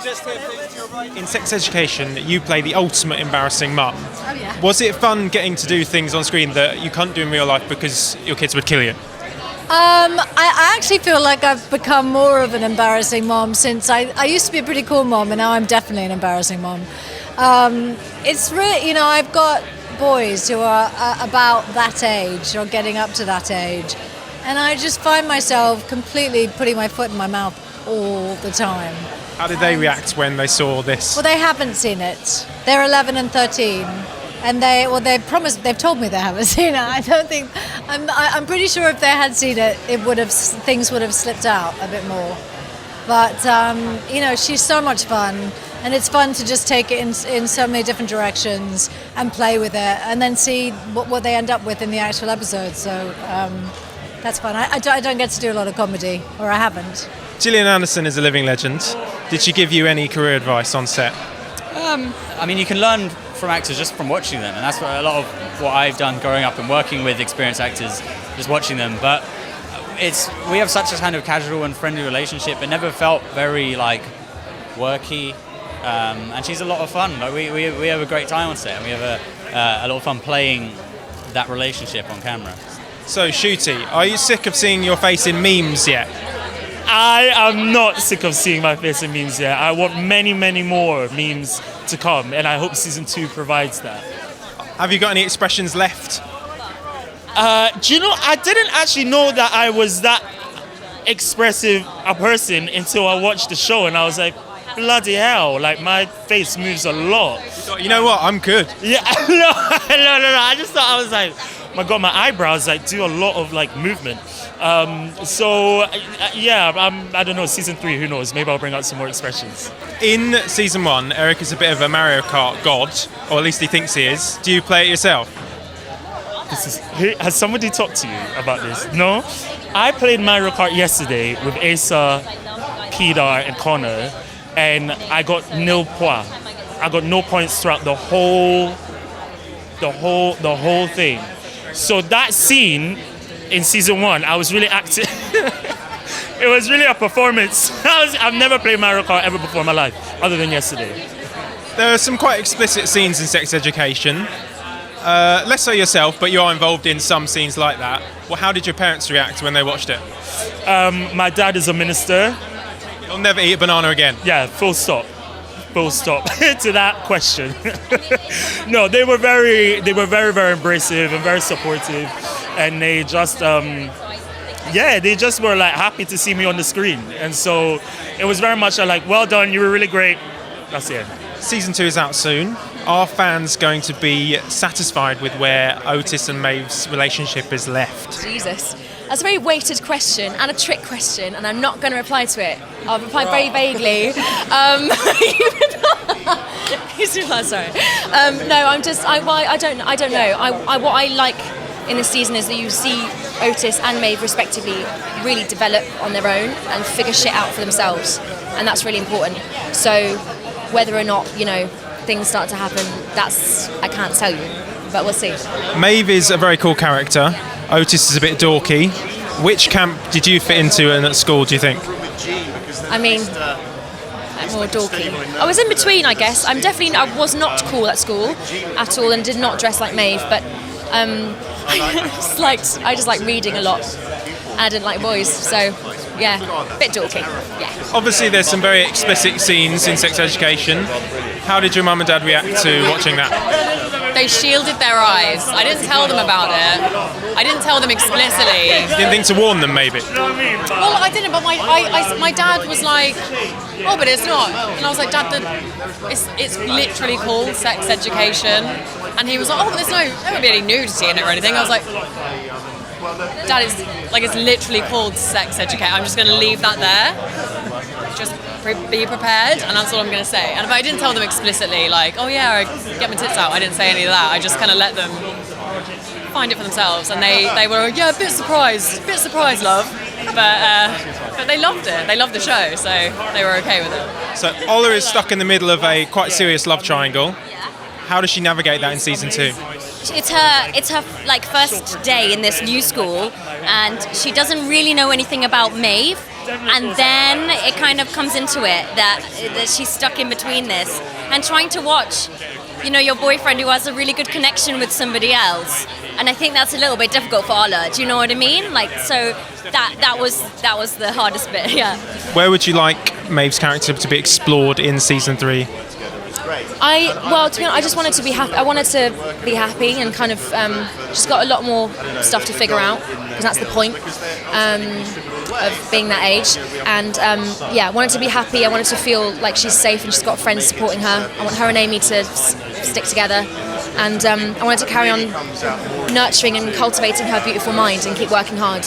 In Sex Education, you play the ultimate embarrassing mum. Oh, yeah. Was it fun getting to do things on screen that you can't do in real life because your kids would kill you? I actually feel like I've become more of an embarrassing mom since I used to be a pretty cool mom, and now I'm definitely an embarrassing mom. It's really, I've got boys who are about that age or getting up to that age, and I just find myself completely putting my foot in my mouth all the time. How did they react when they saw this? Well, they haven't seen it. They're 11 and 13, and they've told me they haven't seen it. I don't think, I'm pretty sure if they had seen it, things would have slipped out a bit more. But she's so much fun, and it's fun to just take it in so many different directions and play with it, and then see what they end up with in the actual episode. So that's fun. I don't get to do a lot of comedy, or I haven't. Gillian Anderson is a living legend. Did she give you any career advice on set? You can learn from actors just from watching them, and that's what a lot of what I've done growing up and working with experienced actors, just watching them. But we have such a kind of casual and friendly relationship. It never felt very worky, and she's a lot of fun. We have a great time on set, and we have a lot of fun playing that relationship on camera. So, Ncuti, are you sick of seeing your face in memes yet? I am not sick of seeing my face in memes yet. I want many, many more memes to come, and I hope season 2 provides that. Have you got any expressions left? Do you know, I didn't actually know that I was that expressive a person until I watched the show, and I was like, bloody hell, my face moves a lot. You know what, I'm good. Yeah, no, I just thought, I was like, my God, my eyebrows do a lot of movement. I don't know, season 3, who knows? Maybe I'll bring out some more expressions. In season 1, Eric is a bit of a Mario Kart god, or at least he thinks he is. Do you play it yourself? Has somebody talked to you about this? No? I played Mario Kart yesterday with Asa, Kedar, and Connor, and I got nil points. I got no points throughout the whole thing. So that scene in season 1, I was really active. It was really a performance. I've never played Mario Kart ever before in my life, other than yesterday. There are some quite explicit scenes in Sex Education. Less so yourself, but you are involved in some scenes like that. Well, how did your parents react when they watched it? My dad is a minister. You'll never eat a banana again. Yeah, full stop to that question. No, they were very, very embracive and very supportive, and they just, they just were happy to see me on the screen, and so it was very much well done, you were really great. That's it. Season 2 is out soon. Are fans going to be satisfied with where Otis and Maeve's relationship is left? Jesus. That's a very weighted question and a trick question, and I'm not going to reply to it. I'll reply very vaguely. Sorry. No, I don't know. What I like in this season is that you see Otis and Maeve respectively really develop on their own and figure shit out for themselves, and that's really important. So whether or not, things start to happen, I can't tell you, but we'll see. Maeve is a very cool character. Otis is a bit dorky. Which camp did you fit into at school, do you think? More dorky. I was in between, I guess. I was not cool at school at all and did not dress like Maeve, but I just like reading a lot, and I didn't like boys, so yeah, a bit dorky. Yeah. Obviously, there's some very explicit scenes in Sex Education. How did your mum and dad react to watching that? They shielded their eyes. I didn't tell them about it. I didn't tell them explicitly. You didn't think to warn them, maybe? Well, I didn't, but my dad was like, oh, but it's not. And I was like, Dad, it's literally called Sex Education. And he was like, oh, but there won't be any nudity in it or anything. I was like, Dad, it's literally called Sex Education. I'm just going to leave that there. Just be prepared, and that's all I'm going to say. And if I didn't tell them explicitly, I get my tits out, I didn't say any of that. I just kind of let them find it for themselves, and they were, a bit surprised, love. But they loved it. They loved the show, so they were okay with it. So Ola is stuck in the middle of a quite serious love triangle. How does she navigate that in season 2? It's her first day in this new school, and she doesn't really know anything about Maeve. and then it kind of comes into it that she's stuck in between this and trying to watch, you know, your boyfriend who has a really good connection with somebody else, and I think that's a little bit difficult for Ola. Do you know what I mean? Like, so that was the hardest bit. Yeah. Where would you like Maeve's character to be explored in season 3? Well, to be honest, I just wanted to be happy. I wanted to be happy and kind of just got a lot more stuff to figure out, because that's the point of being that age. And I wanted to be happy. I wanted to feel like she's safe and she's got friends supporting her. I want her and Amy to stick together. And I wanted to carry on nurturing and cultivating her beautiful mind and keep working hard.